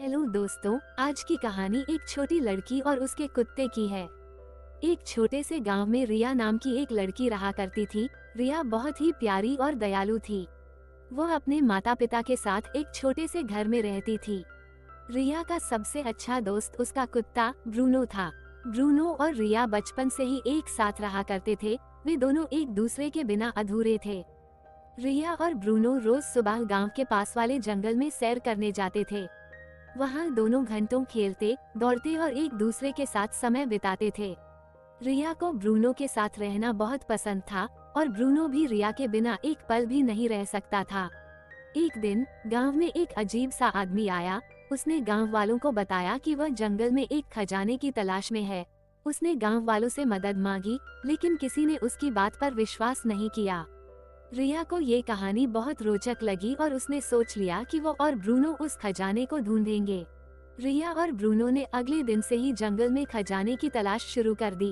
Hello दोस्तों, आज की कहानी एक छोटी लड़की और उसके कुत्ते की है। एक छोटे से गांव में रिया नाम की एक लड़की रहा करती थी। रिया बहुत ही प्यारी और दयालु थी। वो अपने माता पिता के साथ एक छोटे से घर में रहती थी। रिया का सबसे अच्छा दोस्त उसका कुत्ता ब्रूनो था। ब्रूनो और रिया बचपन से ही एक साथ रहा करते थे। वे दोनों एक दूसरे के बिना अधूरे थे। रिया और ब्रूनो रोज सुबह गांव के पास वाले जंगल में सैर करने जाते थे। वहाँ दोनों घंटों खेलते, दौड़ते और एक दूसरे के साथ समय बिताते थे। रिया को ब्रूनो के साथ रहना बहुत पसंद था और ब्रूनो भी रिया के बिना एक पल भी नहीं रह सकता था। एक दिन गांव में एक अजीब सा आदमी आया। उसने गांव वालों को बताया कि वह जंगल में एक खजाने की तलाश में है। उसने गांव वालों से मदद मांगी, लेकिन किसी ने उसकी बात पर विश्वास नहीं किया। रिया को ये कहानी बहुत रोचक लगी और उसने सोच लिया कि वो और ब्रूनो उस खजाने को ढूंढेंगे। रिया और ब्रूनो ने अगले दिन से ही जंगल में खजाने की तलाश शुरू कर दी।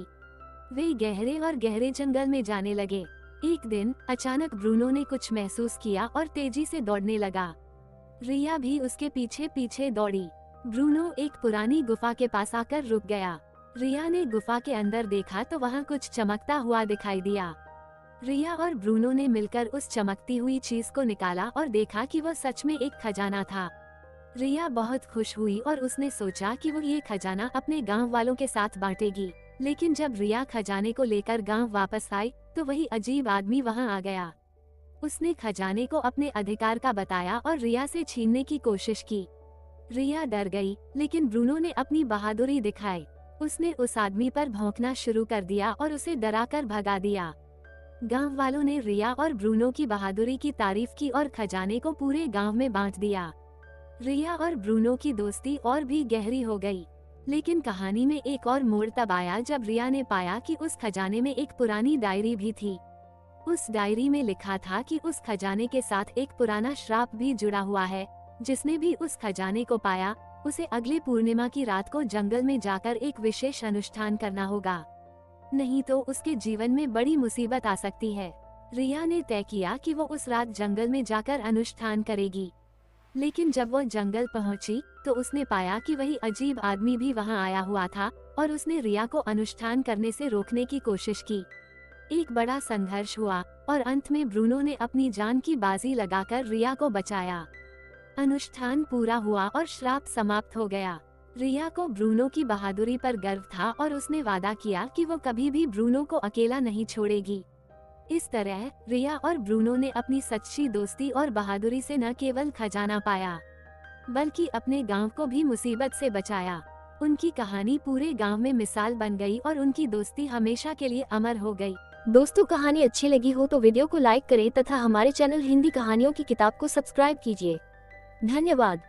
वे गहरे और गहरे जंगल में जाने लगे। एक दिन अचानक ब्रूनो ने कुछ महसूस किया और तेजी से दौड़ने लगा। रिया भी उसके पीछे पीछे दौड़ी। ब्रूनो एक पुरानी गुफा के पास आकर रुक गया। रिया ने गुफा के अंदर देखा तो वहाँ कुछ चमकता हुआ दिखाई दिया। रिया और ब्रूनो ने मिलकर उस चमकती हुई चीज को निकाला और देखा कि वह सच में एक खजाना था। रिया बहुत खुश हुई और उसने सोचा कि वो ये खजाना अपने गांव वालों के साथ बांटेगी। लेकिन जब रिया खजाने को लेकर गांव वापस आई तो वही अजीब आदमी वहां आ गया। उसने खजाने को अपने अधिकार का बताया और रिया से छीनने की कोशिश की। रिया डर गई, लेकिन ब्रूनो ने अपनी बहादुरी दिखाई। उसने उस आदमी पर भौंकना शुरू कर दिया और उसे डराकर भगा दिया। गांव वालों ने रिया और ब्रूनो की बहादुरी की तारीफ की और खजाने को पूरे गांव में बांट दिया। रिया और ब्रूनो की दोस्ती और भी गहरी हो गई। लेकिन कहानी में एक और मोड़ तब आया जब रिया ने पाया कि उस खजाने में एक पुरानी डायरी भी थी। उस डायरी में लिखा था कि उस खजाने के साथ एक पुराना श्राप भी जुड़ा हुआ है। जिसने भी उस खजाने को पाया, उसे अगले पूर्णिमा की रात को जंगल में जाकर एक विशेष अनुष्ठान करना होगा, नहीं तो उसके जीवन में बड़ी मुसीबत आ सकती है। रिया ने तय किया कि वो उस रात जंगल में जाकर अनुष्ठान करेगी। लेकिन जब वो जंगल पहुंची तो उसने पाया कि वही अजीब आदमी भी वहां आया हुआ था और उसने रिया को अनुष्ठान करने से रोकने की कोशिश की। एक बड़ा संघर्ष हुआ और अंत में ब्रूनो ने अपनी जान की बाजी लगाकर रिया को बचाया। अनुष्ठान पूरा हुआ और श्राप समाप्त हो गया। रिया को ब्रूनो की बहादुरी पर गर्व था और उसने वादा किया कि वो कभी भी ब्रूनो को अकेला नहीं छोड़ेगी। इस तरह रिया और ब्रूनो ने अपनी सच्ची दोस्ती और बहादुरी से न केवल खजाना पाया, बल्कि अपने गांव को भी मुसीबत से बचाया। उनकी कहानी पूरे गांव में मिसाल बन गई और उनकी दोस्ती हमेशा के लिए अमर हो गई। दोस्तों, कहानी अच्छी लगी हो तो वीडियो को लाइक करें तथा हमारे चैनल हिंदी कहानियों की किताब को सब्सक्राइब कीजिए। धन्यवाद।